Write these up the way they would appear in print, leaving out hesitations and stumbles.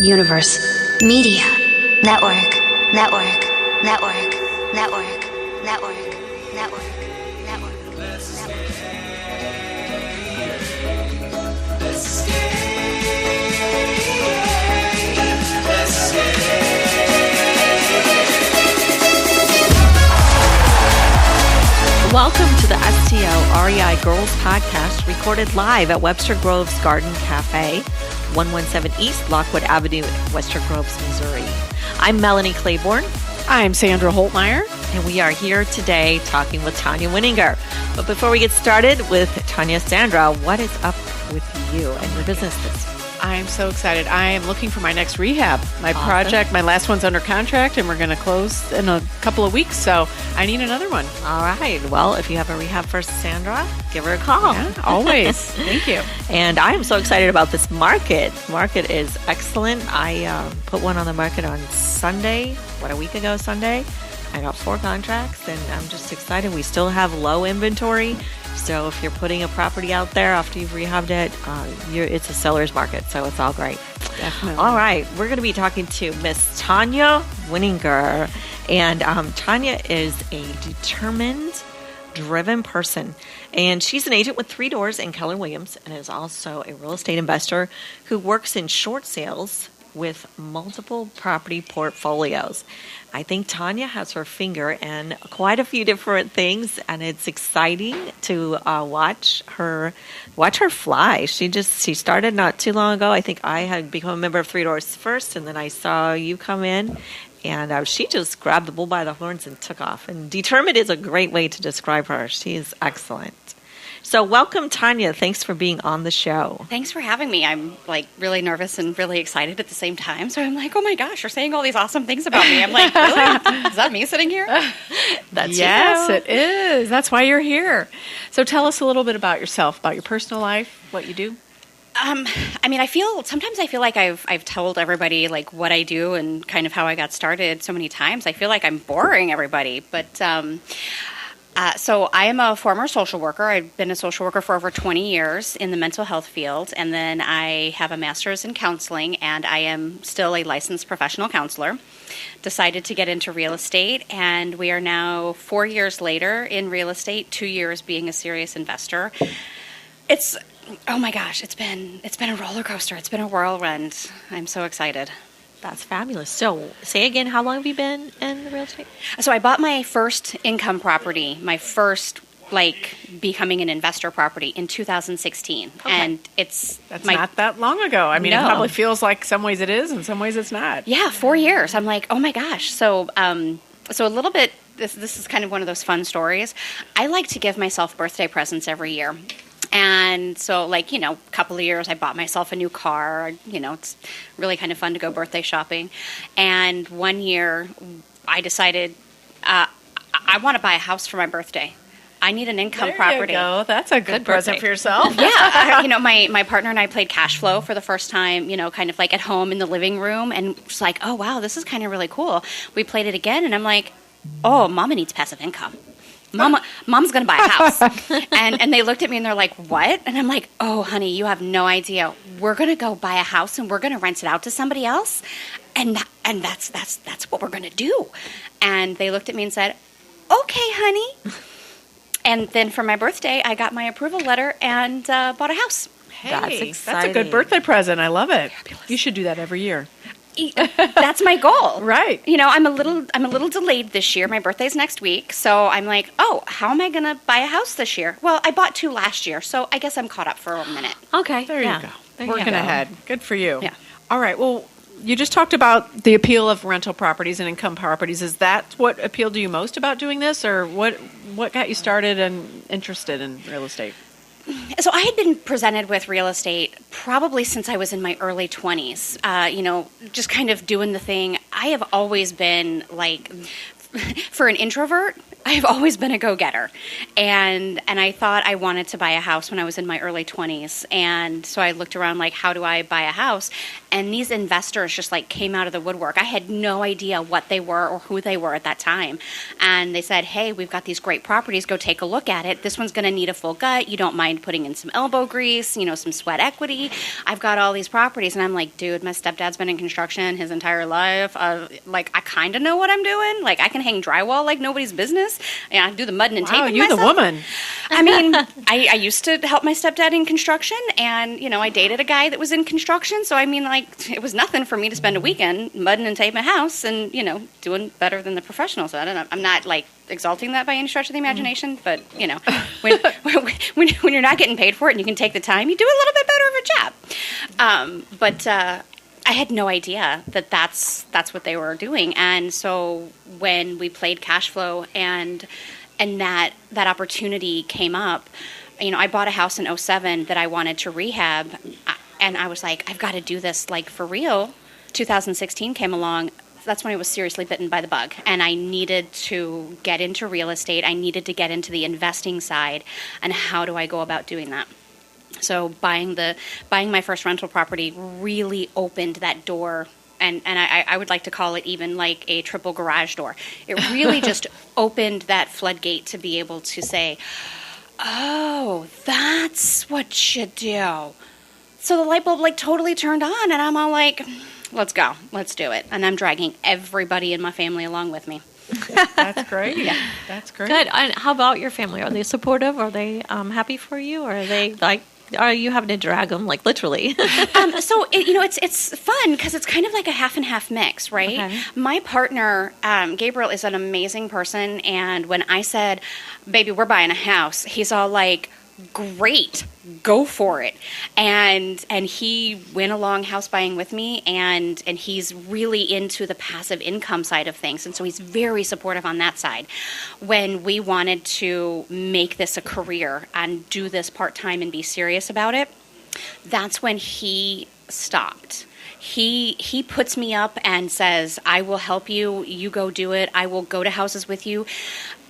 Universe. Media. Network. Network. Network. Network. Network. Network. Network. Welcome to the STL REI Girls Podcast, recorded live at Webster Groves Garden Cafe, 117 East Lockwood Avenue, Webster Groves, Missouri. I'm Melanie Claborn. I'm Sandra Holtmeyer. And we are here today talking with Tonya Winingar. But before we get started with Tonya, Sandra, what is up with you and your business this week? I'm so excited. I am looking for my next rehab. My project, my last one's under contract, and we're going to close in a couple of weeks, so I need another one. All right. Well, if you have a rehab for Sandra, give her a call. Yeah, always. Thank you. And I am so excited about this market. Market is excellent. I put one on the market on Sunday, a week ago Sunday. I got 4 contracts, and I'm just excited. We still have low inventory. So if you're putting a property out there after you've rehabbed it, it's a seller's market, so it's all great. Definitely. All right, we're going to be talking to Miss Tonya Winingar, and Tonya is a determined, driven person, and she's an agent with 3 Doors in Keller Williams, and is also a real estate investor who works in short sales with multiple property portfolios. I think Tonya has her finger in quite a few different things, and it's exciting to watch her fly. She started not too long ago. I think I had become a member of 3 Doors first, and then I saw you come in, and she just grabbed the bull by the horns and took off. And determined is a great way to describe her. She is excellent. So welcome, Tonya. Thanks for being on the show. Thanks for having me. I'm really nervous and really excited at the same time. So I'm like, oh my gosh, you're saying all these awesome things about me. I'm like, really? Is that me sitting here? Yes, it is. That's why you're here. So tell us a little bit about yourself, about your personal life, what you do. I feel like I've told everybody what I do and kind of how I got started so many times. I feel like I'm boring everybody, but so I am a former social worker. I've been a social worker for over 20 years in the mental health field, and then I have a master's in counseling, and I am still a licensed professional counselor. Decided to get into real estate, and we are now 4 years later in real estate, 2 years being a serious investor. Oh my gosh, it's been a roller coaster. It's been a whirlwind. I'm so excited. That's fabulous. So, say again, how long have you been in real estate? So I bought my first income property, my first becoming an investor property in 2016. Okay. And that's not that long ago. I mean, No. It probably feels like some ways it is and some ways it's not. Yeah, 4 years. I'm like, oh my gosh. So so a little bit, this is kind of one of those fun stories. I like to give myself birthday presents every year. And so, a couple of years, I bought myself a new car. It's really kind of fun to go birthday shopping. And 1 year, I decided I want to buy a house for my birthday. I need an income property. There you go. That's a good present birthday for yourself. Yeah. My partner and I played cash flow for the first time, kind of at home in the living room. And it's like, oh, wow, this is kind of really cool. We played it again, and I'm like, oh, Mama needs passive income. Mom's going to buy a house. And they looked at me and they're like, what? And I'm like, oh, honey, you have no idea. We're going to go buy a house and we're going to rent it out to somebody else. And that's what we're going to do. And they looked at me and said, okay, honey. And then for my birthday, I got my approval letter and bought a house. Hey, That's exciting. a good birthday present. I love it. Fabulous. You should do that every year. That's my goal. Right. I'm a little delayed this year. My birthday's next week. So I'm like, oh, how am I going to buy a house this year? Well, I bought 2 last year, so I guess I'm caught up for a minute. Okay. There you go. There you Working go. ahead. Good for you. Yeah. All right. Well, you just talked about the appeal of rental properties and income properties. Is that what appealed to you most about doing this, or what got you started and interested in real estate? So I had been presented with real estate probably since I was in my early 20s, just kind of doing the thing. I have always been for an introvert, I've always been a go-getter, and I thought I wanted to buy a house when I was in my early 20s, and so I looked around like, how do I buy a house? And these investors just like came out of the woodwork. I had no idea what they were or who they were at that time, and they said, hey, we've got these great properties, go take a look at it. This one's going to need a full gut. You don't mind putting in some elbow grease, some sweat equity. I've got all these properties, and I'm like, dude, my stepdad's been in construction his entire life. Like, I kind of know what I'm doing. Like, I can hang drywall like nobody's business. Yeah, I do the mudding and taping Wow, you're myself. the woman. I mean, I used to help my stepdad in construction, and, I dated a guy that was in construction, so I mean, like, it was nothing for me to spend a weekend mudding and taping a house and, doing better than the professionals. I don't know. I'm not, like, exalting that by any stretch of the imagination, but, when you're not getting paid for it and you can take the time, you do a little bit better of a job. But I had no idea that that's what they were doing. And so when we played cash flow and that opportunity came up, I bought a house in 2007 that I wanted to rehab, and I was like, I've got to do this like for real. 2016 came along. That's when I was seriously bitten by the bug, and I needed to get into real estate. I needed to get into the investing side, and how do I go about doing that? So buying my first rental property really opened that door, and I would like to call it even like a triple garage door. It really just opened that floodgate to be able to say, oh, that's what you do. So the light bulb like totally turned on, and I'm all like, let's go, let's do it. And I'm dragging everybody in my family along with me. That's great. Yeah. That's great. Good. And how about your family? Are they supportive? Are they happy for you? Or are they like, are you having to drag them, like literally? So it's fun because it's kind of like a half and half mix, right? Okay. My partner, Gabriel, is an amazing person, and when I said, "Baby, we're buying a house," he's all like, great, go for it. And he went along house buying with me, and he's really into the passive income side of things, and so he's very supportive on that side. When we wanted to make this a career and do this part-time and be serious about it, that's when he stopped. He puts me up and says, I will help you, you go do it, I will go to houses with you,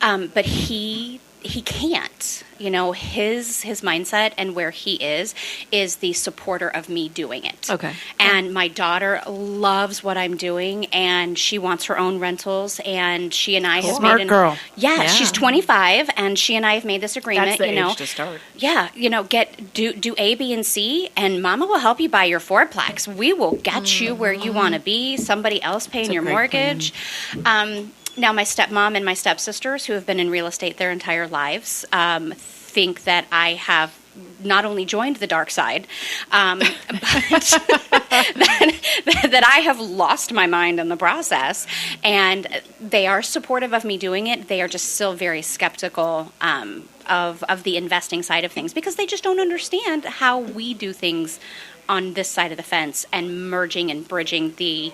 but he can't. His mindset and where he is the supporter of me doing it. Okay. And my daughter loves what I'm doing, and she wants her own rentals, and she and I have Smart made girl. Yeah, Yeah. she's 25, and she and I have made this agreement. That's the age to start. Yeah, do A, B, and C, and Mama will help you buy your fourplex. We will get you where you want to be. Somebody else paying That's a your great mortgage. Now, my stepmom and my stepsisters, who have been in real estate their entire lives, think that I have not only joined the dark side, but that I have lost my mind in the process. And they are supportive of me doing it. They are just still very skeptical of the investing side of things, because they just don't understand how we do things on this side of the fence, and merging and bridging the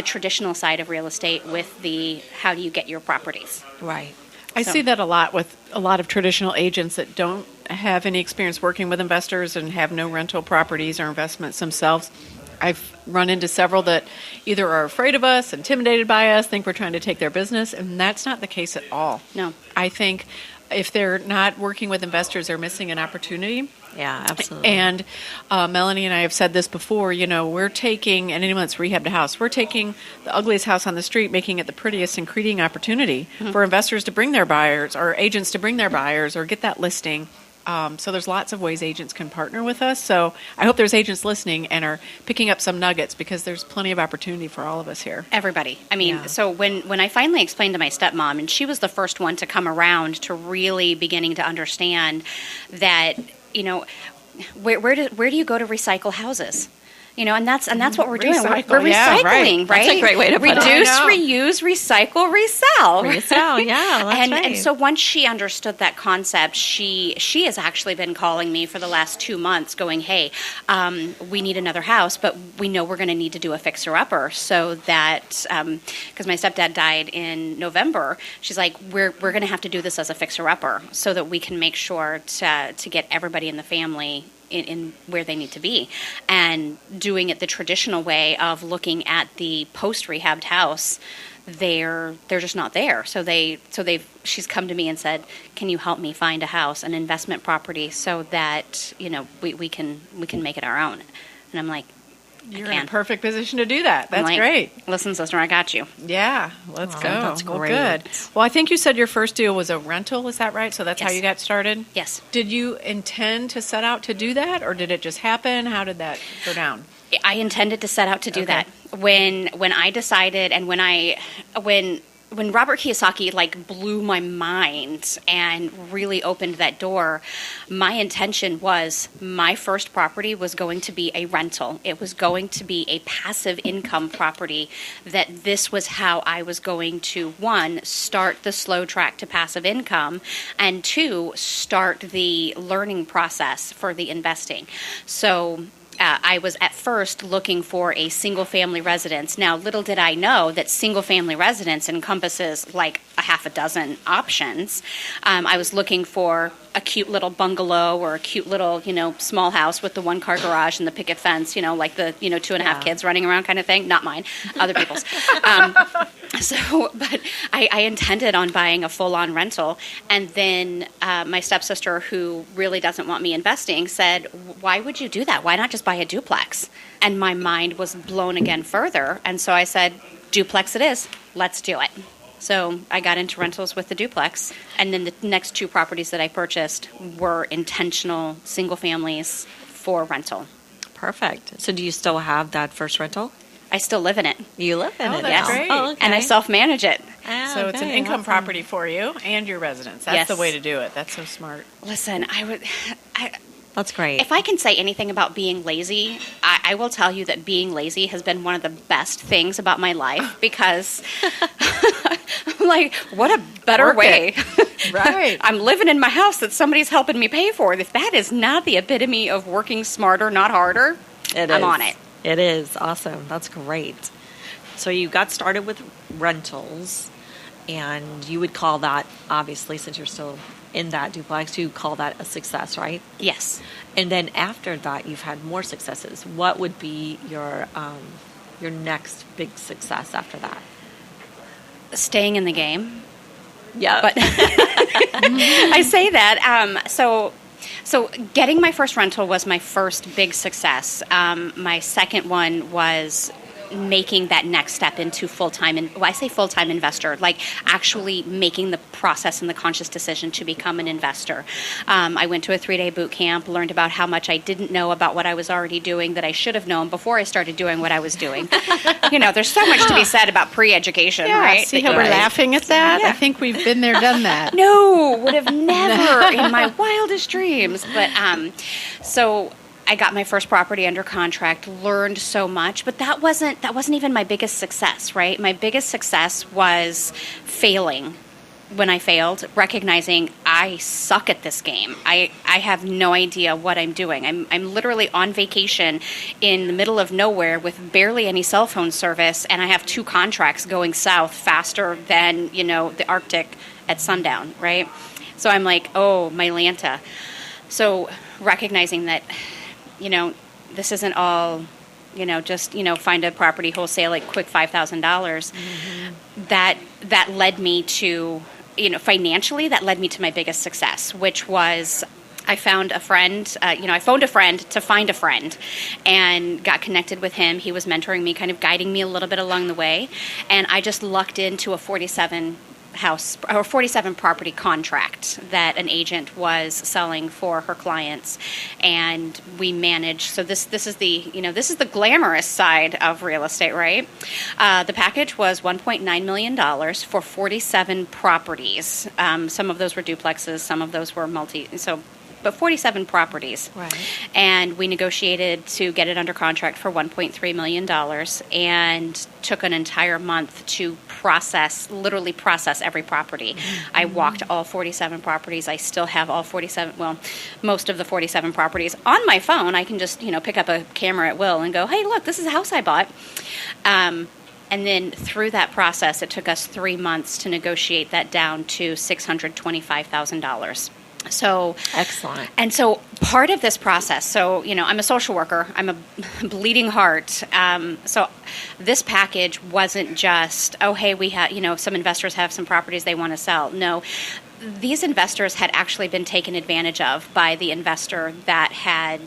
traditional side of real estate with the how do you get your properties. Right. I So- see that a lot with a lot of traditional agents that don't have any experience working with investors and have no rental properties or investments themselves. I've run into several that either are afraid of us, intimidated by us, think we're trying to take their business, and that's not the case at all. No. I think if they're not working with investors, they're missing an opportunity. Yeah, absolutely. And Melanie and I have said this before, we're taking, and anyone that's rehabbed a house, we're taking the ugliest house on the street, making it the prettiest, and creating opportunity for investors to bring their buyers, or agents to bring their buyers, or get that listing. So there's lots of ways agents can partner with us. So I hope there's agents listening and are picking up some nuggets, because there's plenty of opportunity for all of us here. Everybody. I mean, Yeah. so when I finally explained to my stepmom, and she was the first one to come around to really beginning to understand that, where do you go to recycle houses? And that's what we're doing. We're Recycle, yeah, recycling, right? That's a great way to put it. Reduce, I know. reuse, recycle, resell. Resell, yeah, that's and, right. And so once she understood that concept, she has actually been calling me for the last 2 months going, hey, we need another house, but we know we're going to need to do a fixer-upper, so that, because my stepdad died in November, she's like, we're going to have to do this as a fixer-upper so that we can make sure to get everybody in the family in where they need to be, and doing it the traditional way of looking at the post-rehabbed house they're just not there. She's come to me and said, "Can you help me find a house, an investment property, so that we can make it our own?" And I'm like, "You're in a perfect position to do that. That's great. Listen, sister, I got you." Yeah, let's go. That's well, great. Good. Well, I think you said your first deal was a rental. Is that right? So that's how Yes. you got started? Yes. Did you intend to set out to do that, or did it just happen? How did that go down? I intended to set out to do Okay. that. When I decided, and when Robert Kiyosaki blew my mind and really opened that door, my intention was my first property was going to be a rental. It was going to be a passive income property, that this was how I was going to, one, start the slow track to passive income, and two, start the learning process for the investing. So I was at first looking for a single-family residence. Now, little did I know that single-family residence encompasses like a half a dozen options. I was looking for a cute little bungalow or a cute little, small house with the one-car garage and the picket fence, like the, 2.5 kids running around kind of thing. Not mine, other people's. But I intended on buying a full-on rental. And then my stepsister, who really doesn't want me investing, said, "Why would you do that? Why not just buy a duplex?" And my mind was blown again further. And so I said, "Duplex it is. Let's do it." So I got into rentals with the duplex. And then the next two properties that I purchased were intentional single families for rental. Perfect. So do you still have that first rental? I still live in it. You live in Oh, it that's now. great. Oh, okay. And I self-manage it. Ah, So it's an okay, income awesome. property for you and your residence. That's Yes. the way to do it. That's so smart. Listen, That's great. if I can say anything about being lazy, I will tell you that being lazy has been one of the best things about my life, because I'm like, what a better Work way. Right. I'm living in my house that somebody's helping me pay for. If that is not the epitome of working smarter, not harder, I'm on it. It is. Awesome. That's great. So you got started with rentals, and you would call that, obviously, since you're still in that duplex, you call that a success, right? Yes. And then after that, you've had more successes. What would be your next big success after that? Staying in the game. Yeah. But I say that. So getting my first rental was my first big success. My second one was making that next step into full-time, and I say full-time investor, like actually making the process and the conscious decision to become an investor. I went to a 3-day boot camp, learned about how much I didn't know about what I was already doing that I should have known before I started doing what I was doing. There's so much to be said about pre-education, Yeah, right? see how we're laughing at that? I think we've been there, done that. No, would have never in my wildest dreams. But so I got my first property under contract, learned so much, but that wasn't even my biggest success, right? My biggest success was failing. When I failed, recognizing I suck at this game. I have no idea what I'm doing. I'm literally on vacation in the middle of nowhere with barely any cell phone service, and I have 2 contracts going south faster than, the Arctic at sundown, right? So I'm like, oh, my Lanta. So recognizing that, this isn't all, just, find a property wholesale, like quick $5,000. Mm-hmm. That led me to, financially, that led me to my biggest success, which was I found a friend, I phoned a friend to find a friend and got connected with him. He was mentoring me, kind of guiding me a little bit along the way. And I just lucked into a 47 property contract that an agent was selling for her clients, and we managed. So this is the glamorous side of real estate, right? The package was $1.9 million for 47 properties. Some of those were duplexes, some of those were but 47 properties. Right. And we negotiated to get it under contract for $1.3 million, and took an entire month to literally process every property. Mm-hmm. I walked all 47 properties. I still have most of the 47 properties on my phone. I can just, pick up a camera at will and go, hey, look, this is a house I bought. And then through that process, it took us 3 months to negotiate that down to $625,000. So Excellent. And so part of this process, so, I'm a social worker. I'm a bleeding heart. So this package wasn't just, oh, hey, we have, some investors have some properties they want to sell. No, these investors had actually been taken advantage of by the investor that had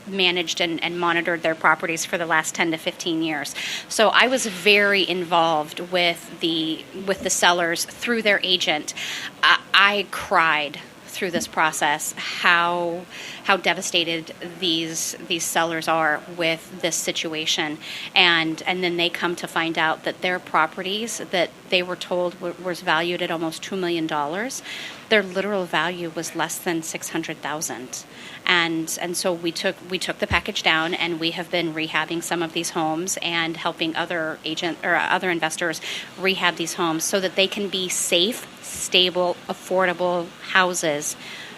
managed and monitored their properties for the last 10 to 15 years. So I was very involved with the sellers through their agent. I cried through this process how devastated these sellers are with this situation, and then they come to find out that their properties that they were told was valued at almost $2 million, their literal value was less than $600,000. And so we took the package down, and we have been rehabbing some of these homes and helping other investors rehab these homes so that they can be safe, stable, affordable houses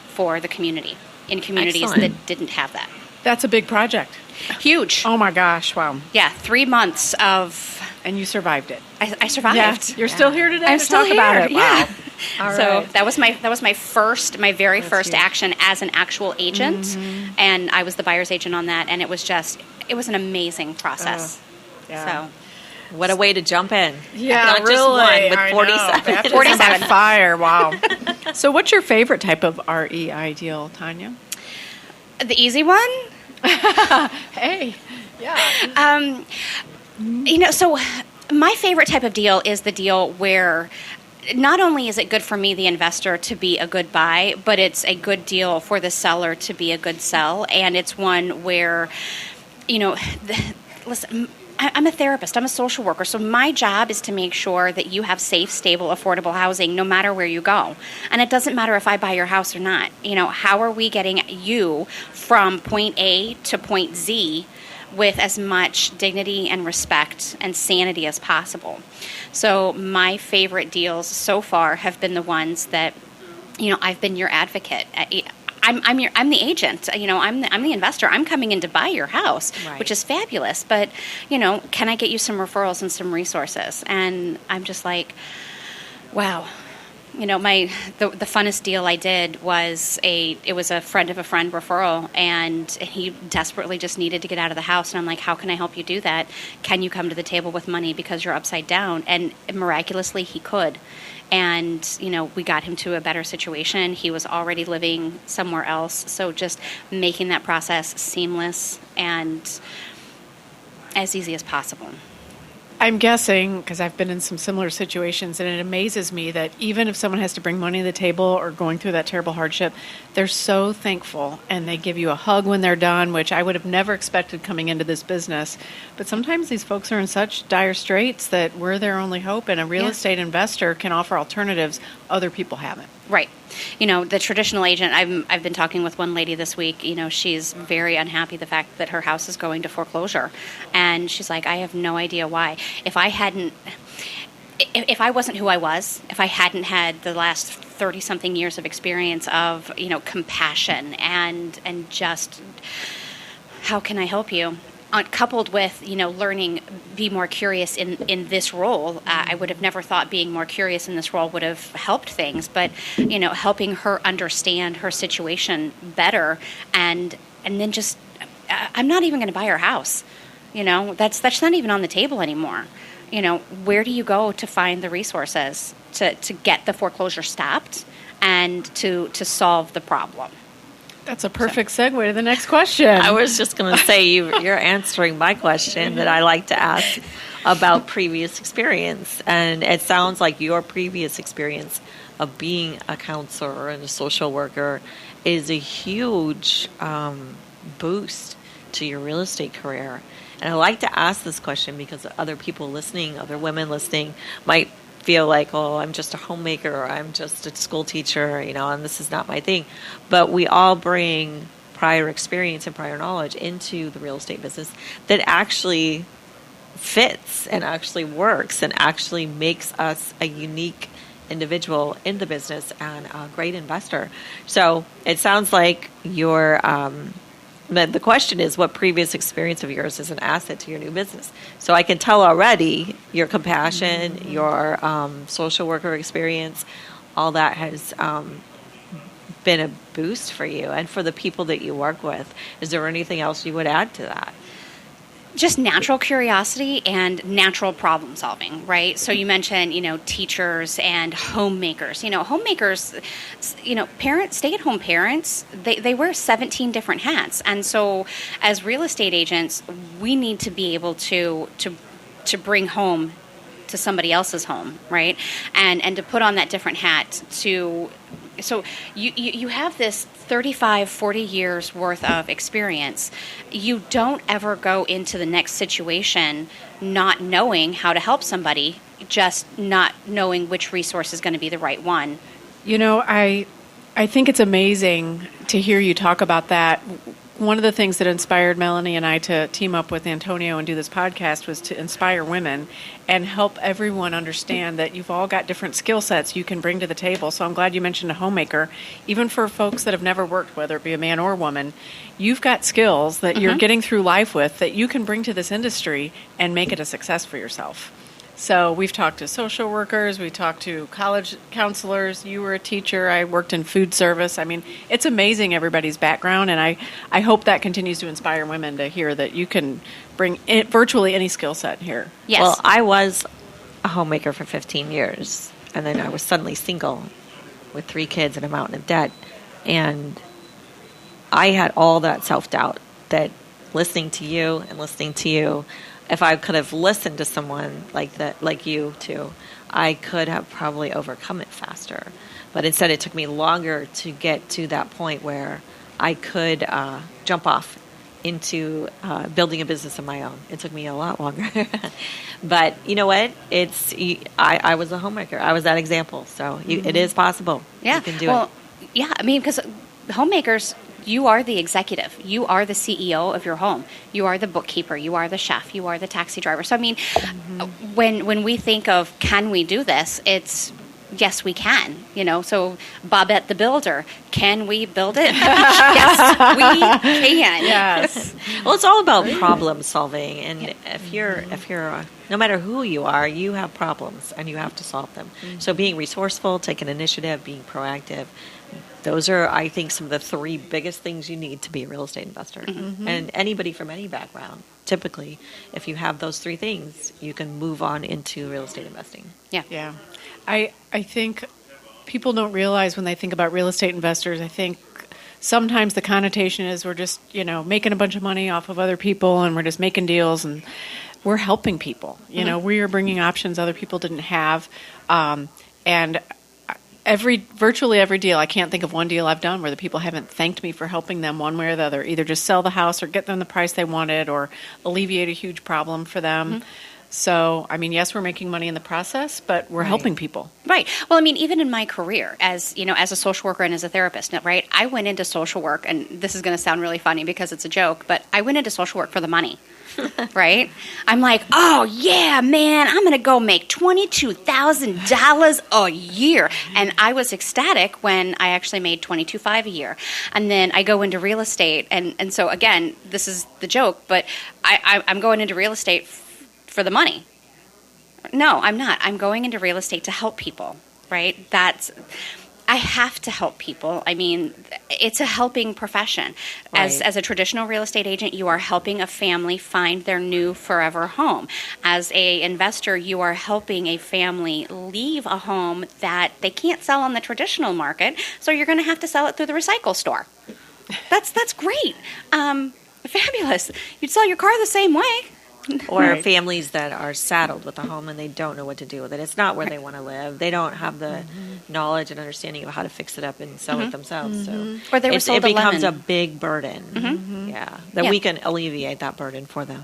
for the community in communities Excellent. that didn't have that. That's a big project. Huge. Oh my gosh! Wow. Yeah, 3 months of. And you survived it. I survived. Yeah. You're still here today. I'm to still talk here. about it. Yeah. Wow. All So right. that was my very first huge. action as an actual agent, and I was the buyer's agent on that, and it was an amazing process. Yeah. So. What a way to jump in. Yeah, Not just really. one, with I know. 47. Baptism 47. by fire. Wow. So, what's your favorite type of REI deal, Tonya? The easy one. Hey. Yeah. So my favorite type of deal is the deal where not only is it good for me, the investor, to be a good buy, but it's a good deal for the seller to be a good sell. And it's one where, listen, I'm a therapist. I'm a social worker. So my job is to make sure that you have safe, stable, affordable housing no matter where you go. And it doesn't matter if I buy your house or not. How are we getting you from point A to point Z with as much dignity and respect and sanity as possible? So my favorite deals so far have been the ones that, I've been your advocate. I'm the agent. I'm the investor. I'm coming in to buy your house, Right. which is fabulous. But can I get you some referrals and some resources? And I'm just like, wow. The funnest deal I did was a friend of a friend referral, and he desperately just needed to get out of the house. And I'm like, how can I help you do that? Can you come to the table with money because you're upside down? And miraculously, he could. And, we got him to a better situation. He was already living somewhere else. So just making that process seamless and as easy as possible. I'm guessing, because I've been in some similar situations, and it amazes me that even if someone has to bring money to the table or going through that terrible hardship, they're so thankful, and they give you a hug when they're done, which I would have never expected coming into this business. But sometimes these folks are in such dire straits that we're their only hope, and a real estate investor can offer alternatives other people haven't. Right. The traditional agent, I've been talking with one lady this week, she's very unhappy the fact that her house is going to foreclosure. And she's like, I have no idea why. If I wasn't who I was, if I hadn't had the last 30-something years of experience of, compassion and just, how can I help you? Coupled with, learning, be more curious in this role. I would have never thought being more curious in this role would have helped things, but, helping her understand her situation better and then just, I'm not even going to buy her house. That's not even on the table anymore. Where do you go to find the resources to get the foreclosure stopped and to solve the problem? That's a perfect segue to the next question. I was just going to say you're answering my question that I like to ask about previous experience. And it sounds like your previous experience of being a counselor and a social worker is a huge boost to your real estate career. And I like to ask this question because other people listening, other women listening might feel like, oh, I'm just a homemaker, or I'm just a school teacher, and this is not my thing. But we all bring prior experience and prior knowledge into the real estate business that actually fits and actually works and actually makes us a unique individual in the business and a great investor. So it sounds like you're the question is, what previous experience of yours is an asset to your new business? So I can tell already your compassion, your social worker experience, all that has been a boost for you and for the people that you work with. Is there anything else you would add to that? Just natural curiosity and natural problem solving, right? So you mentioned, teachers and homemakers. Homemakers, parents, stay-at-home parents, they wear 17 different hats. And so as real estate agents, we need to be able to bring home to somebody else's home, right? And to put on that different hat so you have this 35, 40 years worth of experience. You don't ever go into the next situation not knowing how to help somebody, just not knowing which resource is going to be the right one. I think it's amazing to hear you talk about that. One of the things that inspired Melanie and I to team up with Antonio and do this podcast was to inspire women and help everyone understand that you've all got different skill sets you can bring to the table. So I'm glad you mentioned a homemaker. Even for folks that have never worked, whether it be a man or a woman, you've got skills that you're getting through life with that you can bring to this industry and make it a success for yourself. So we've talked to social workers, we talked to college counselors, you were a teacher, I worked in food service. I mean, it's amazing everybody's background, and I hope that continues to inspire women to hear that you can bring virtually any skill set here. Yes. Well, I was a homemaker for 15 years, and then I was suddenly single with 3 kids and a mountain of debt. And I had all that self-doubt that listening to you, if I could have listened to someone like you two, I could have probably overcome it faster. But instead, it took me longer to get to that point where I could jump off into building a business of my own. It took me a lot longer. But you know what? I was a homemaker. I was that example. So it is possible. Yeah. You can do it. Yeah, I mean, because homemakers, you are the executive. You are the CEO of your home. You are the bookkeeper. You are the chef. You are the taxi driver. So, I mean, when we think of can we do this, it's yes, we can. So Bobette the builder, can we build it? Yes, we can. Yes. Well, it's all about problem solving, and if you're no matter who you are, you have problems and you have to solve them. So being resourceful, taking initiative, being proactive, those are, I think, some of the 3 biggest things you need to be a real estate investor. And anybody from any background, typically, if you have those 3 things, you can move on into real estate investing. Yeah. I think people don't realize when they think about real estate investors, I think sometimes the connotation is we're just, making a bunch of money off of other people and we're just making deals, and we're helping people. We are bringing options other people didn't have. And virtually every deal, I can't think of one deal I've done where the people haven't thanked me for helping them one way or the other, either just sell the house or get them the price they wanted or alleviate a huge problem for them. So, I mean, yes, we're making money in the process, but we're helping people. Right. Well, I mean, even in my career as a social worker and as a therapist, right, I went into social work, and this is going to sound really funny because it's a joke, but I went into social work for the money. Right? I'm like, oh, yeah, man, I'm going to go make $22,000 a year. And I was ecstatic when I actually made $22,500 a year. And then I go into real estate. And so, again, this is the joke, but I'm going into real estate for the money. No, I'm not. I'm going into real estate to help people, right? I have to help people. I mean, it's a helping profession. As a traditional real estate agent, you are helping a family find their new forever home. As a investor, you are helping a family leave a home that they can't sell on the traditional market, so you're going to have to sell it through the recycle store. That's great. Fabulous. You'd sell your car the same way. Or families that are saddled with a home and they don't know what to do with it. It's not where they want to live. They don't have the knowledge and understanding of how to fix it up and sell it themselves. So or they were sold it becomes lemon. a big burden. We can alleviate that burden for them.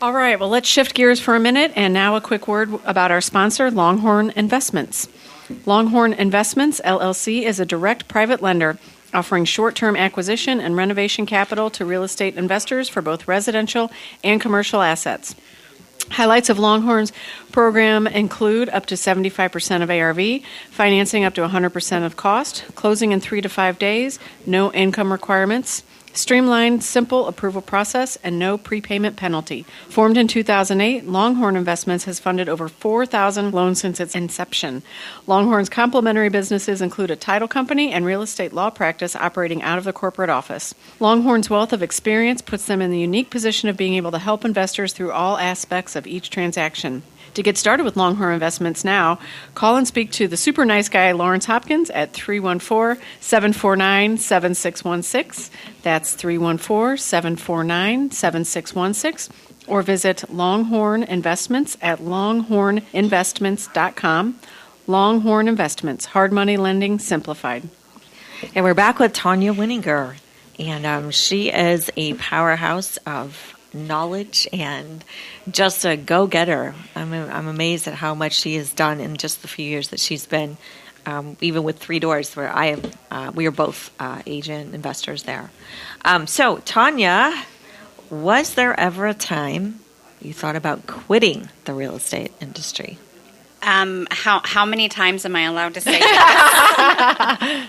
All right, well, let's shift gears for a minute. And now a quick word about our sponsor, Longhorn Investments. Longhorn Investments, LLC, is a direct private lender offering short-term acquisition and renovation capital to real estate investors for both residential and commercial assets. Highlights of Longhorn's program include up to 75% of ARV, financing up to 100% of cost, closing in 3 to 5 days, no income requirements, Streamlined, simple approval process and no prepayment penalty. Formed in 2008, Longhorn Investments has funded over 4,000 loans since its inception. Longhorn's complementary businesses include a title company and real estate law practice operating out of the corporate office. Longhorn's wealth of experience puts them in the unique position of being able to help investors through all aspects of each transaction. To get started with Longhorn Investments now, call and speak to the super nice guy, Lawrence Hopkins, at 314-749-7616. That's 314-749-7616. Or visit Longhorn Investments at longhorninvestments.com. Longhorn Investments, hard money lending simplified. And we're back with Tonya Winingar. And she is a powerhouse of knowledge and just a go-getter. I'm amazed at how much she has done in just the few years that she's been, even with 3 Doors, where we are both agent investors there. So, Tonya, was there ever a time you thought about quitting the real estate industry? How many times am I allowed to say that?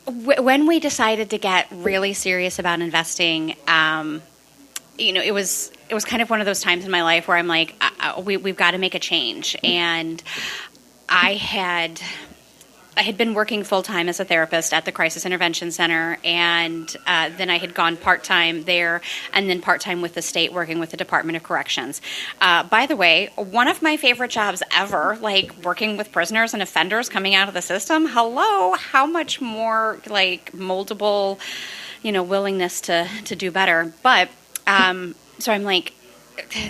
When we decided to get really serious about investing, it was kind of one of those times in my life where I'm like, we've got to make a change. And I had been working full-time as a therapist at the Crisis Intervention Center, and then I had gone part-time there and then part-time with the state working with the Department of Corrections. By the way, one of my favorite jobs ever, like working with prisoners and offenders coming out of the system. Hello, how much more like moldable, willingness to do better. But so I'm like,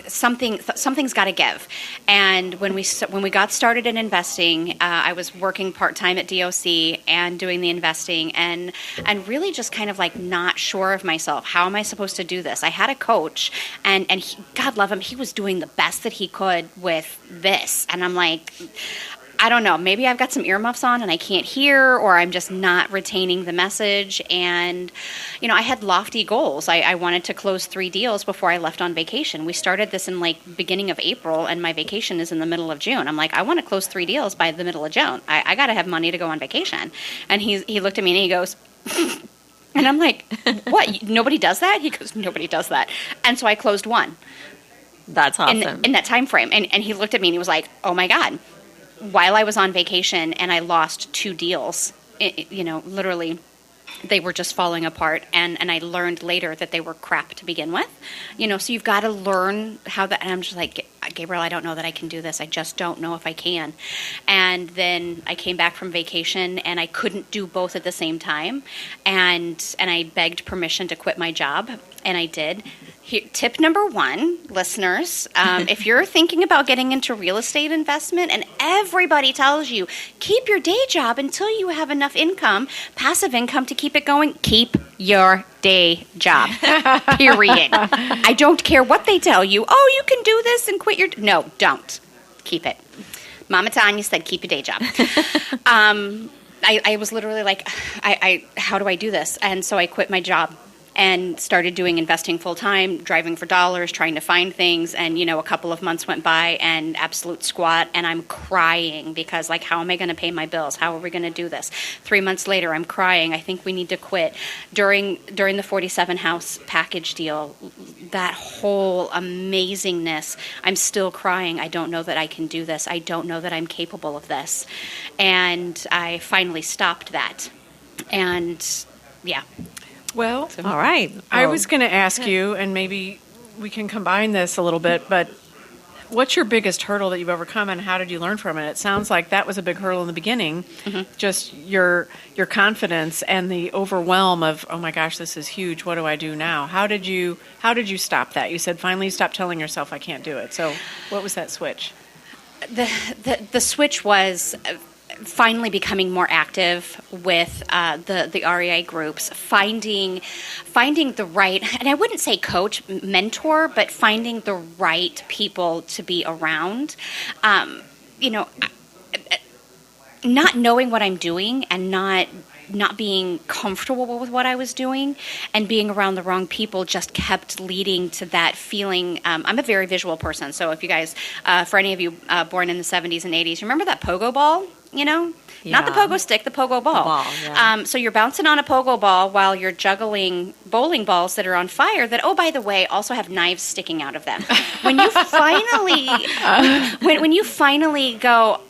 something's got to give. And when we got started in investing, I was working part-time at DOC and doing the investing and really just kind of like not sure of myself. How am I supposed to do this? I had a coach and he, God love him, he was doing the best that he could with this. And I'm like, I don't know, maybe I've got some earmuffs on and I can't hear, or I'm just not retaining the message. And, I had lofty goals. I wanted to close 3 deals before I left on vacation. We started this in beginning of April, and my vacation is in the middle of June. I'm like, I want to close 3 deals by the middle of June. I got to have money to go on vacation. And he looked at me and he goes, and I'm like, what? Nobody does that? He goes, nobody does that. And so I closed 1. That's awesome. In that time frame. And he looked at me and he was like, oh my God. While I was on vacation and I lost 2 deals, literally they were just falling apart. And I learned later that they were crap to begin with. So you've got to learn how that, and I'm just like, Gabriel, I don't know that I can do this. I just don't know if I can. And then I came back from vacation and I couldn't do both at the same time. And I begged permission to quit my job, and I did. Tip number 1, listeners, if you're thinking about getting into real estate investment and everybody tells you, keep your day job until you have enough income, passive income to keep it going, keep your day job, period. I don't care what they tell you. Oh, you can do this and quit your... No, don't. Keep it. Mama Tonya said keep your day job. I was literally like, how do I do this? And so I quit my job and started doing investing full-time, driving for dollars, trying to find things. And, a couple of months went by and absolute squat. And I'm crying because, how am I going to pay my bills? How are we going to do this? 3 months later, I'm crying. I think we need to quit. During the 47-house package deal, that whole amazingness, I'm still crying. I don't know that I can do this. I don't know that I'm capable of this. And I finally stopped that. And, yeah. Well, All right. I was going to ask you, and maybe we can combine this a little bit, but what's your biggest hurdle that you've overcome, and how did you learn from it? It sounds like that was a big hurdle in the beginning, just your confidence and the overwhelm of, oh my gosh, this is huge. What do I do now? How did you stop that? You said finally you stopped telling yourself I can't do it. So what was that switch? The switch was finally becoming more active with the REI groups, finding the right, and I wouldn't say coach, mentor, but finding the right people to be around. Not knowing what I'm doing and not not being comfortable with what I was doing and being around the wrong people just kept leading to that feeling. I'm a very visual person. So if you guys, for any of you born in the 70s and 80s, remember that pogo ball, Not the pogo stick, the pogo ball. So you're bouncing on a pogo ball while you're juggling bowling balls that are on fire that, oh, by the way, also have knives sticking out of them. When you finally, when you finally go,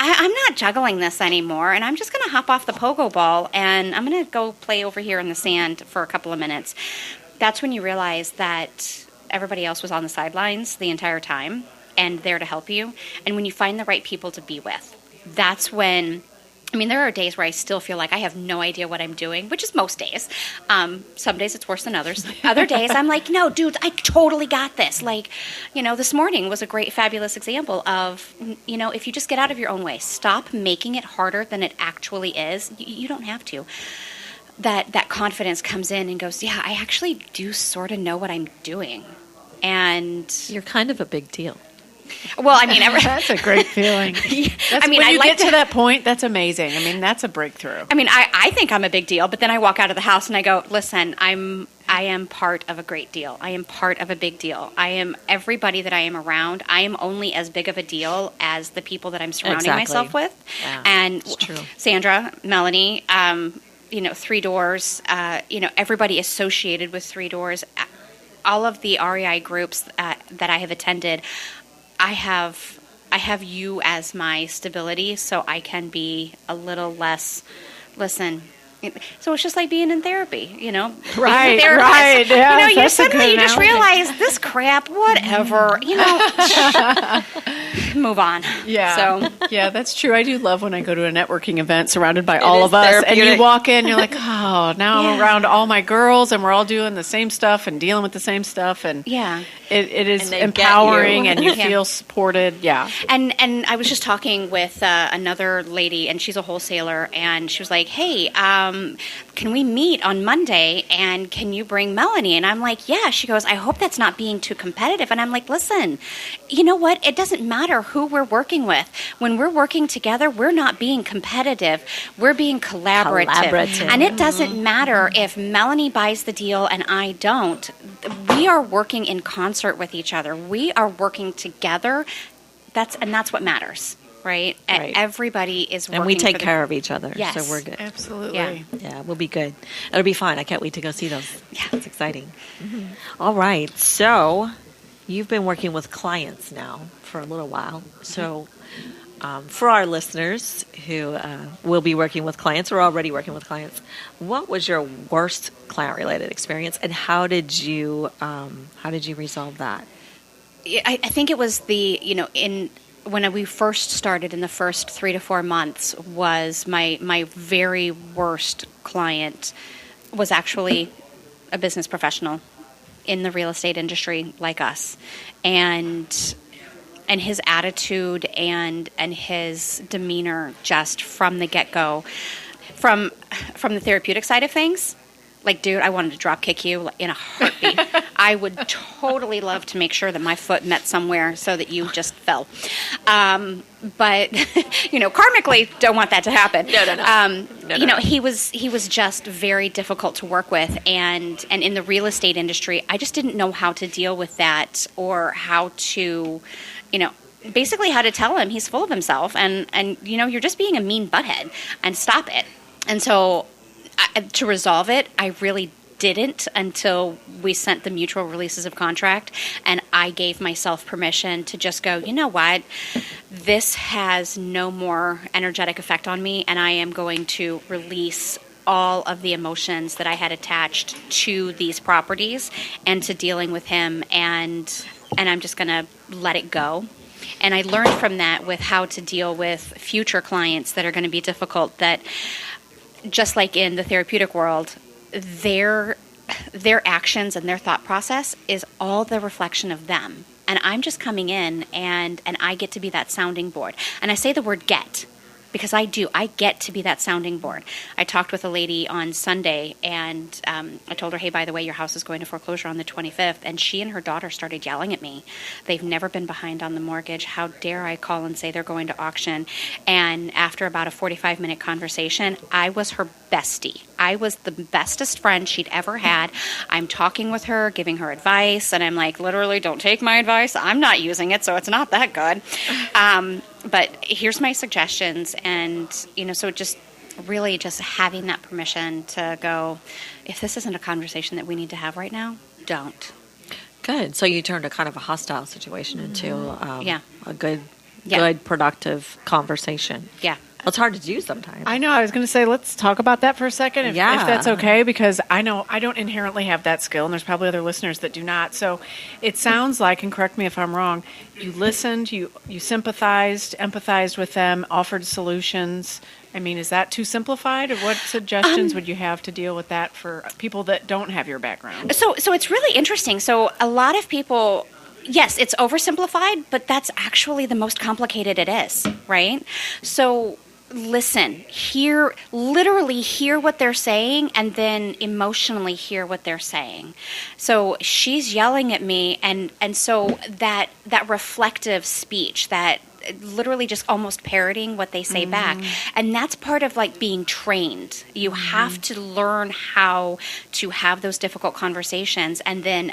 I'm not juggling this anymore, and I'm just going to hop off the pogo ball, and I'm going to go play over here in the sand for a couple of minutes. That's when you realize that everybody else was on the sidelines the entire time and there to help you. And when you find the right people to be with, that's when... there are days where I still feel like I have no idea what I'm doing, which is most days. Some days it's worse than others. Other days I'm like, no, dude, I totally got this. This morning was a great, fabulous example of, if you just get out of your own way, stop making it harder than it actually is. You don't have to. That confidence comes in and goes, yeah, I actually do sort of know what I'm doing. And you're kind of a big deal. Well, that's a great feeling. When you get to that point, that's amazing. That's a breakthrough. I think I'm a big deal, but then I walk out of the house and I go, listen, I am part of a great deal. I am part of a big deal. I am everybody that I am around. I am only as big of a deal as the people that I'm surrounding myself with. Yeah, and it's true. Sandra, Melanie, Three Doors, everybody associated with Three Doors, all of the REI groups that I have attended, I have you as my stability, so I can be a little less. Listen, so it's just like being in therapy, Right, right. Yeah, you suddenly just realize this crap, whatever, move on. Yeah. So yeah, that's true. I do love when I go to a networking event surrounded by all of us, and you walk in, you're like, oh, now I'm around all my girls, and we're all doing the same stuff and dealing with the same stuff, and it is empowering, and you feel supported. Yeah. And I was just talking with another lady, and she's a wholesaler, and she was like, hey, can we meet on Monday, and can you bring Melanie? And I'm like, yeah. She goes, I hope that's not being too competitive. And I'm like, listen, you know what? It doesn't matter who we're working with. When we're working together, we're not being competitive. We're being collaborative. And it doesn't matter if Melanie buys the deal and I don't. We are working in concert with each other. We are working together. That's what matters. Right? And everybody is working. And we take care of each other, yes. so we're good. Absolutely. Yeah, we'll be good. It'll be fun. I can't wait to go see those. Yeah. It's exciting. Mm-hmm. All right. So you've been working with clients now for a little while. So for our listeners who will be working with clients or already working with clients, what was your worst client-related experience, and how did you resolve that? I think it was when we first started in the first 3 to 4 months was my very worst client was actually a business professional in the real estate industry like us. And his attitude and his demeanor just from the get-go, from the therapeutic side of things, like, dude, I wanted to drop kick you in a heartbeat. I would totally love to make sure that my foot met somewhere so that you just fell. But, karmically, don't want that to happen. No. He was just very difficult to work with. And in the real estate industry, I just didn't know how to deal with that or how to, basically how to tell him he's full of himself. And you're just being a mean butthead, and stop it. And so to resolve it, I really didn't until we sent the mutual releases of contract, and I gave myself permission to just go, you know what, this has no more energetic effect on me, and I am going to release all of the emotions that I had attached to these properties and to dealing with him, and I'm just going to let it go. And I learned from that with how to deal with future clients that are going to be difficult, that just like in the therapeutic world, their actions and their thought process is all the reflection of them. And I'm just coming in and I get to be that sounding board. And I say the word get because I do. I get to be that sounding board. I talked with a lady on Sunday, and I told her, hey, by the way, your house is going to foreclosure on the 25th. And she and her daughter started yelling at me. They've never been behind on the mortgage. How dare I call and say they're going to auction? And after about a 45-minute conversation, I was her bestie. I was the bestest friend she'd ever had. I'm talking with her, giving her advice, and I'm like, literally, don't take my advice. I'm not using it, so it's not that good. But here's my suggestions. And, so just really just having that permission to go, if this isn't a conversation that we need to have right now, don't. Good. So you turned a kind of a hostile situation into a good, productive conversation. Yeah. Well, it's hard to do sometimes. I know. I was going to say, let's talk about that for a second, if that's okay, because I know I don't inherently have that skill, and there's probably other listeners that do not. So it sounds like, and correct me if I'm wrong, you listened, you sympathized, empathized with them, offered solutions. I mean, is that too simplified? Or what suggestions would you have to deal with that for people that don't have your background? So it's really interesting. So a lot of people... Yes, it's oversimplified, but that's actually the most complicated it is, right? So listen, literally hear what they're saying, and then emotionally hear what they're saying. So she's yelling at me, and so that reflective speech, that literally just almost parroting what they say back. And that's part of like being trained. You have to learn how to have those difficult conversations. And then,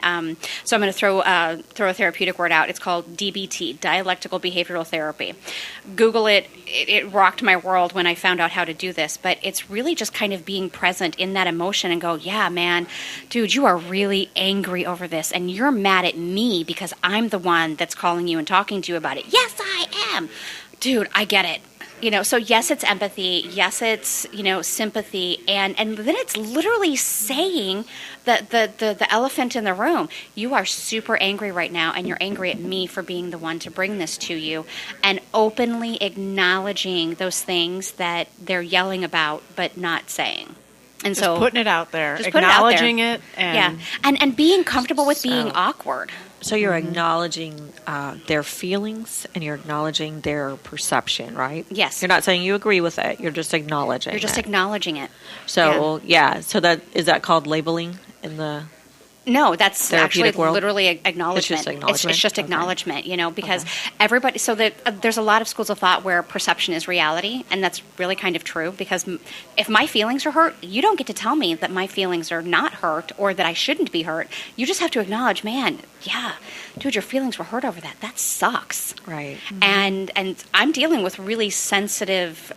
so I'm going to throw a therapeutic word out. It's called DBT, Dialectical Behavioral Therapy. Google it. It rocked my world when I found out how to do this. But it's really just kind of being present in that emotion and go, yeah, man, dude, you are really angry over this. And you're mad at me because I'm the one that's calling you and talking to you about it. Yes, I am. Dude, I get it. So yes, it's empathy. Yes, it's, sympathy. And then it's literally saying the elephant in the room. You are super angry right now, and you're angry at me for being the one to bring this to you, and openly acknowledging those things that they're yelling about but not saying. And just so putting it out there, acknowledging it, and being comfortable with being awkward. So you're acknowledging their feelings, and you're acknowledging their perception, right? Yes. You're not saying you agree with it. You're just acknowledging You're just acknowledging it. So, So is that called labeling in the... No, that's actually world? Literally acknowledgement. It's just acknowledgement? It's just acknowledgement, because everybody... So there's a lot of schools of thought where perception is reality, and that's really kind of true, because if my feelings are hurt, you don't get to tell me that my feelings are not hurt or that I shouldn't be hurt. You just have to acknowledge, man, dude, your feelings were hurt over that. That sucks. Right. And I'm dealing with really sensitive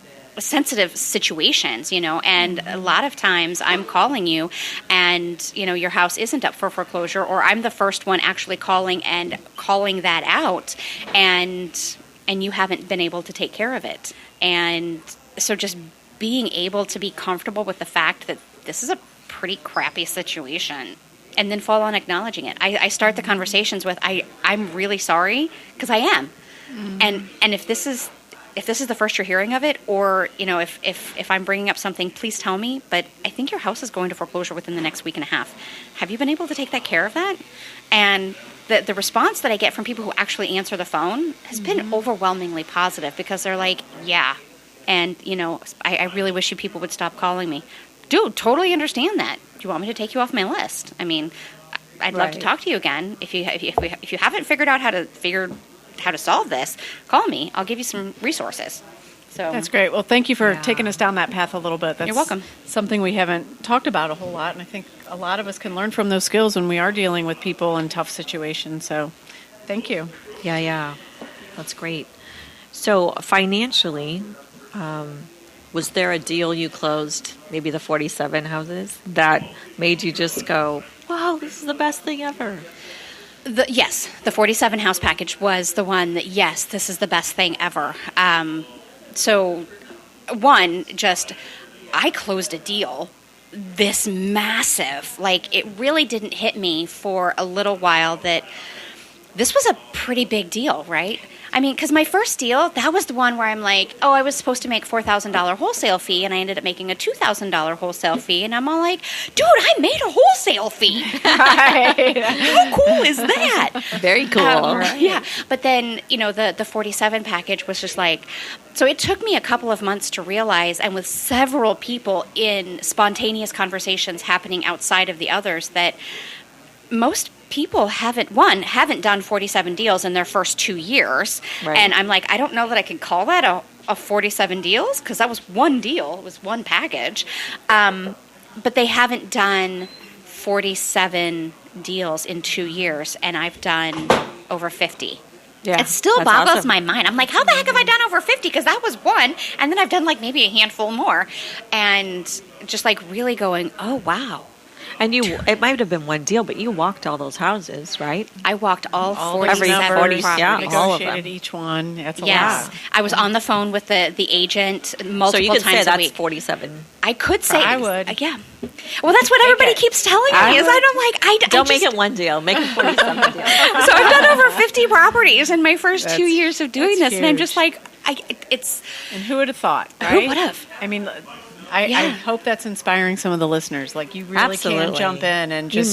situations, and a lot of times I'm calling you and, your house isn't up for foreclosure, or I'm the first one actually calling that out, and you haven't been able to take care of it. And so just being able to be comfortable with the fact that this is a pretty crappy situation, and then fall on acknowledging it. I start the conversations with, I'm really sorry, because I am. And if this is the first you're hearing of it, or, if I'm bringing up something, please tell me, but I think your house is going to foreclosure within the next week and a half. Have you been able to take that care of that? And the response that I get from people who actually answer the phone has been overwhelmingly positive, because they're like, yeah. And, I really wish you people would stop calling me. Dude, totally understand that. Do you want me to take you off my list? I mean, I'd love to talk to you again. If you haven't figured out how to solve this, call me. I'll give you some resources. So that's great. Well, thank you for taking us down that path a little bit. You're welcome. Something we haven't talked about a whole lot, and I think a lot of us can learn from those skills when we are dealing with people in tough situations. So thank you. Yeah. That's great. So financially, was there a deal you closed, maybe the 47 houses, that made you just go, wow, this is the best thing ever? Yes, the 47 house package was the one that, yes, this is the best thing ever. So, one, just, I closed a deal this massive. Like, it really didn't hit me for a little while that this was a pretty big deal, right? I mean, because my first deal, that was the one where I'm like, oh, I was supposed to make $4,000 wholesale fee, and I ended up making a $2,000 wholesale fee, and I'm all like, dude, I made a wholesale fee. How cool is that? Very cool. Right? Yeah. But then, the 47 package was just like, so it took me a couple of months to realize, and with several people in spontaneous conversations happening outside of the others, that most people haven't done 47 deals in their first 2 years. Right. And I'm like, I don't know that I can call that a of 47 deals, because that was one deal. It was one package. But they haven't done 47 deals in 2 years, and I've done over 50. Yeah, it still that's boggles awesome. my mind. I'm like, how the heck have I done over 50? Because that was one, and then I've done like maybe a handful more. And just like really going, oh, wow. And it might have been one deal, but you walked all those houses, right? I walked all All 47 40, properties. yeah, all of negotiated them. each one. That's a Yes. lot. I was on the phone with the agent multiple So you could times say a that's week. 47. I could say I would. Yeah. Well, that's what everybody it. keeps telling me. I Is would. I'm like, I Don't just, make it one deal. Make it 47 deals. So I've done over 50 properties in my first 2 years of doing that's this, and I'm huge. just like, it's And who would have thought, Who right? would've? I mean, I Yeah. hope that's inspiring some of the listeners. Like, you really Absolutely. can jump in and just...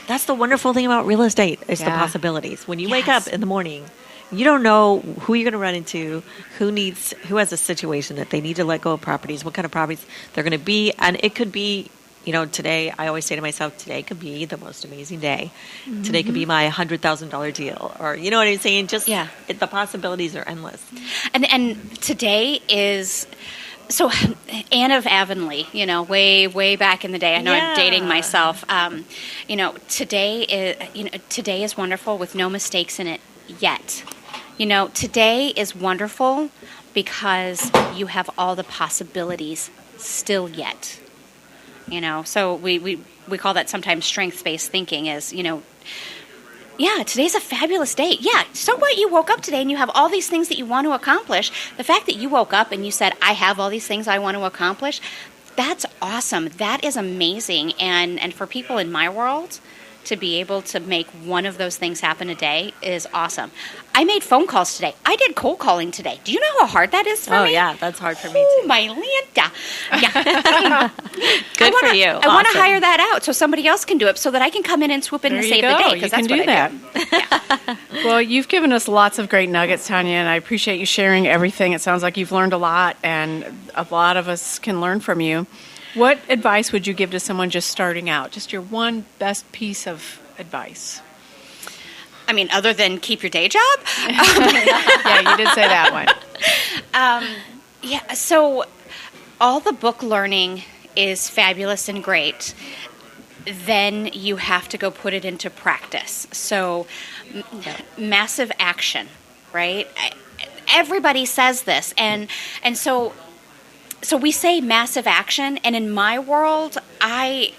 That's the wonderful thing about real estate is the Yeah. possibilities. When you wake Yes. up in the morning, you don't know who you're going to run into, who has a situation that they need to let go of properties, what kind of properties they're going to be. And it could be, today, I always say to myself, today could be the most amazing day. Today could be my $100,000 deal. Or, you know what I'm saying? Just, Yeah. the possibilities are endless. and today is. So Anne of Avonlea, way back in the day. I know I'm dating myself. Today is wonderful with no mistakes in it yet. Today is wonderful because you have all the possibilities still yet. So we call that sometimes strengths-based thinking is, yeah, today's a fabulous day. Yeah, so what? You woke up today and you have all these things that you want to accomplish. The fact that you woke up and you said, I have all these things I want to accomplish, that's awesome. That is amazing. And for people in my world, to be able to make one of those things happen a day is awesome. I made phone calls today. I did cold calling today. Do you know how hard that is for me? Oh, yeah, that's hard for me, Oh, too. my Lanta. Yeah. Good for you. I want to Awesome. hire that out so somebody else can do it so that I can come in and swoop in There and you save go. the day. You Because can that's do what that. I do. Well, you've given us lots of great nuggets, Tonya, and I appreciate you sharing everything. It sounds like you've learned a lot, and a lot of us can learn from you. What advice would you give to someone just starting out? Just your one best piece of advice. I mean, other than keep your day job? Yeah, you did say that one. Yeah, so all the book learning is fabulous and great. Then you have to go put it into practice. So massive action, right? Everybody says this. And so we say massive action, and in my world, I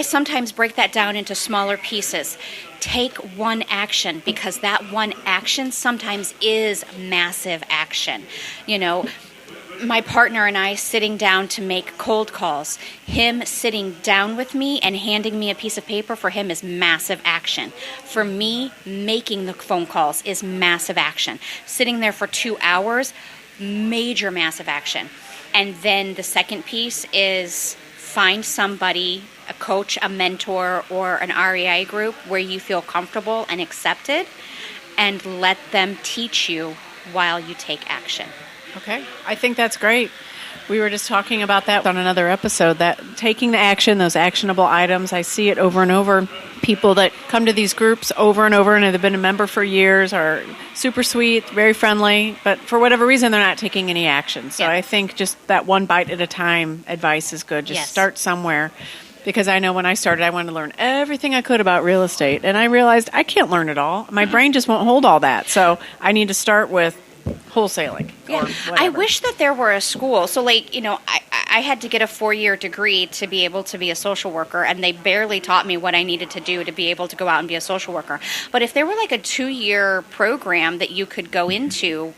sometimes break that down into smaller pieces. Take one action, because that one action sometimes is massive action. My partner and I sitting down to make cold calls, him sitting down with me and handing me a piece of paper, for him is massive action. For me, making the phone calls is massive action. Sitting there for 2 hours, major massive action. And then the second piece is find somebody, a coach, a mentor, or an REI group where you feel comfortable and accepted, and let them teach you while you take action. Okay, I think that's great. We were just talking about that on another episode, that taking the action, those actionable items, I see it over and over. People that come to these groups over and over and have been a member for years are super sweet, very friendly, but for whatever reason, they're not taking any action. So Yeah. I think just that one bite at a time advice is good. Just Yes. start somewhere. Because I know when I started, I wanted to learn everything I could about real estate. And I realized I can't learn it all. My brain just won't hold all that. So I need to start with wholesaling. Yeah, Or I whatever. wish that there were a school. So, I had to get a 4-year degree to be able to be a social worker, and they barely taught me what I needed to do to be able to go out and be a social worker. But if there were like a 2-year program that you could go into,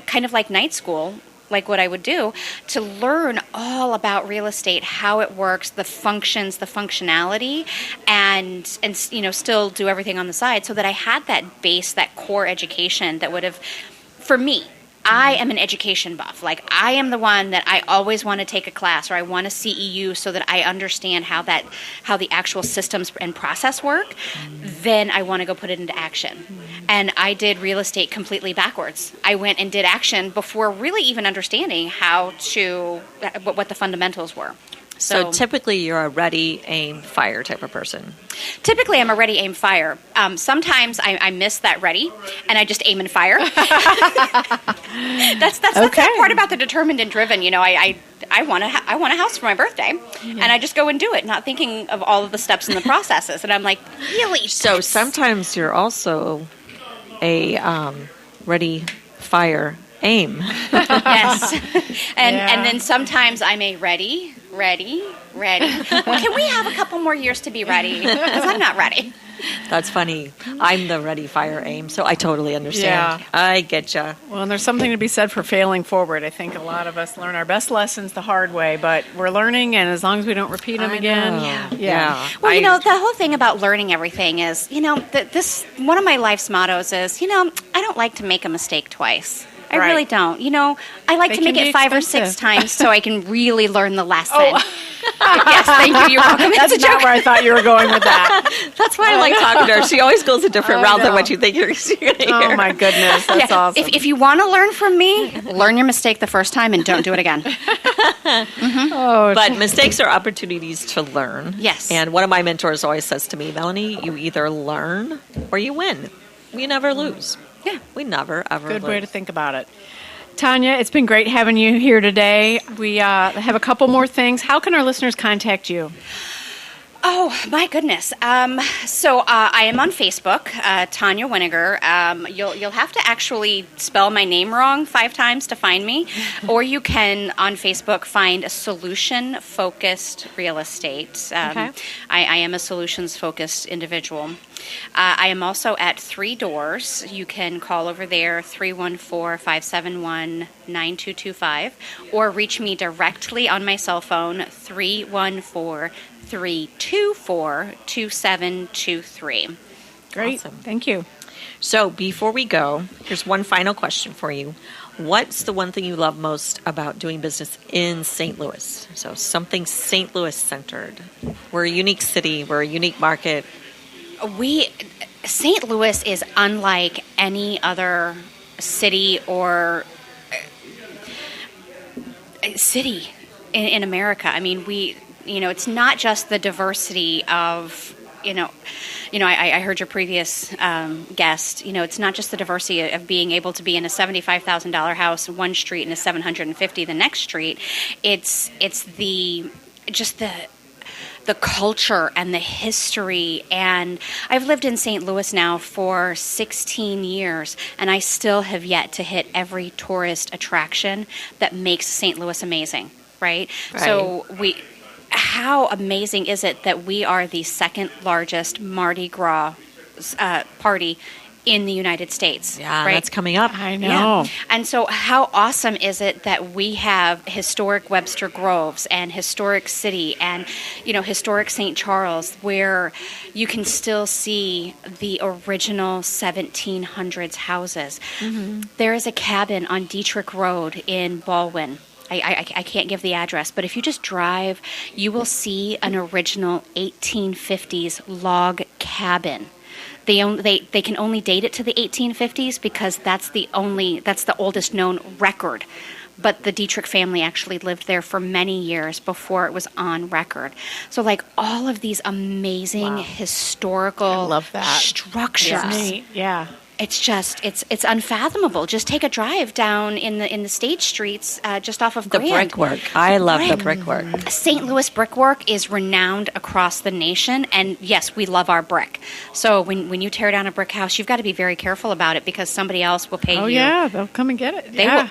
kind of like night school, like what I would do, to learn all about real estate, how it works, the functions, the functionality, and still do everything on the side, so that I had that base, that core education that would have, for me, I am an education buff. Like, I am the one that I always want to take a class, or I want a CEU so that I understand how the actual systems and process work. Then I want to go put it into action. And I did real estate completely backwards. I went and did action before really even understanding what the fundamentals were. So typically you're a ready, aim, fire type of person. Typically, I'm a ready, aim, fire. Sometimes I miss that ready, and I just aim and fire. That's the part about the determined and driven. You know, I want a house for my birthday, and I just go and do it, not thinking of all of the steps and the processes. And I'm like, really? So sometimes you're also a ready, fire, aim. Yes. And then sometimes I'm a ready. Well, can we have a couple more years to be ready? Because I'm not ready. That's funny. I'm the ready, fire, aim, so I totally understand. Yeah. I get you. Well, and there's something to be said for failing forward. I think a lot of us learn our best lessons the hard way, but we're learning, and as long as we don't repeat them again. Yeah. Well, the whole thing about learning everything is, this one of my life's mottos is, I don't like to make a mistake twice. I really don't. I like to make it 5 or 6 times so I can really learn the lesson. Oh. Yes, thank you. You're welcome. That's not where I thought you were going with that. That's why I like talking to her. She always goes a different route than what you think you're going to hear. Oh, my goodness. That's awesome. If you want to learn from me, learn your mistake the first time and don't do it again. But mistakes are opportunities to learn. Yes. And one of my mentors always says to me, Melanie, you either learn or you win. You never lose. Yeah. We never, ever Good lose. way to think about it. Tonya, it's been great having you here today. We have a couple more things. How can our listeners contact you? Oh, my goodness. So I am on Facebook, Tonya Winingar. You'll have to actually spell my name wrong 5 times to find me. Or you can, on Facebook, find a solution-focused real estate. Okay. I am a solutions-focused individual. I am also at 3 Doors. You can call over there, 314-571-9225, or reach me directly on my cell phone, 314-324-2723. Great. Awesome. Thank you. So before we go, here's one final question for you. What's the one thing you love most about doing business in St. Louis? So something St. Louis centered. We're a unique city. We're a unique market. St. Louis is unlike any other city or city in America. I mean, it's not just the diversity of, I heard your previous guest, it's not just the diversity of being able to be in a $75,000 house one street and a $750 the next street. It's the culture and the history. And I've lived in St. Louis now for 16 years, and I still have yet to hit every tourist attraction that makes St. Louis amazing, right? So how amazing is it that we are the second largest Mardi Gras party in the United States? Yeah, right? That's coming up. I know. Yeah. And so how awesome is it that we have historic Webster Groves and historic City and, historic St. Charles, where you can still see the original 1700s houses. Mm-hmm. There is a cabin on Dietrich Road in Baldwin. I can't give the address, but if you just drive, you will see an original 1850s log cabin. They can only date it to the 1850s because that's the oldest known record. But the Dietrich family actually lived there for many years before it was on record. So, all of these amazing historical I love that. structures. It's neat. Yeah. It's just it's unfathomable. Just take a drive down in the state streets just off of The Grand. brickwork. I love the brickwork. St. Louis brickwork is renowned across the nation, and yes, we love our brick. So when you tear down a brick house, you've got to be very careful about it because somebody else will pay you. Oh, yeah. They'll come and get it. They will.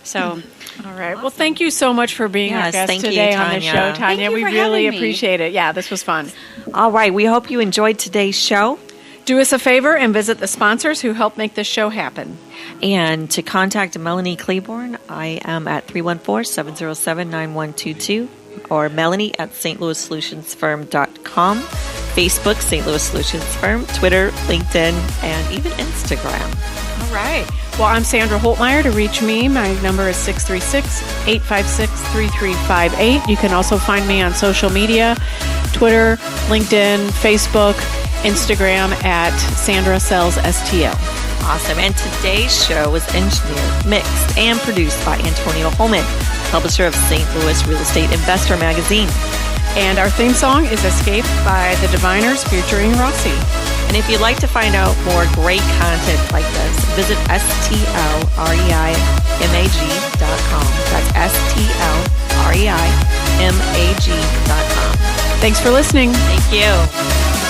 So, all right. Well, thank you so much for being our guest thank you, today on the Tonya. show, Tonya. Thank you We for really having me. appreciate it. Yeah, this was fun. All right. We hope you enjoyed today's show. Do us a favor and visit the sponsors who help make this show happen. And to contact Melanie Claborn, I am at 314-707-9122 or Melanie at stlouissolutionsfirm.com, Facebook, St. Louis Solutions Firm, Twitter, LinkedIn, and even Instagram. All right. Well, I'm Sandra Holtmeyer. To reach me, my number is 636-856-3358. You can also find me on social media, Twitter, LinkedIn, Facebook, Instagram at Sandra Sells STL. Awesome. And today's show was engineered, mixed, and produced by Antonio Holman. publisher of St. Louis Real Estate Investor Magazine. And our theme song is Escape by the Diviners featuring Rossi. And if you'd like to find out more great content like this, visit STLREIMAG.com. That's STLREIMAG.com. Thanks for listening. Thank you.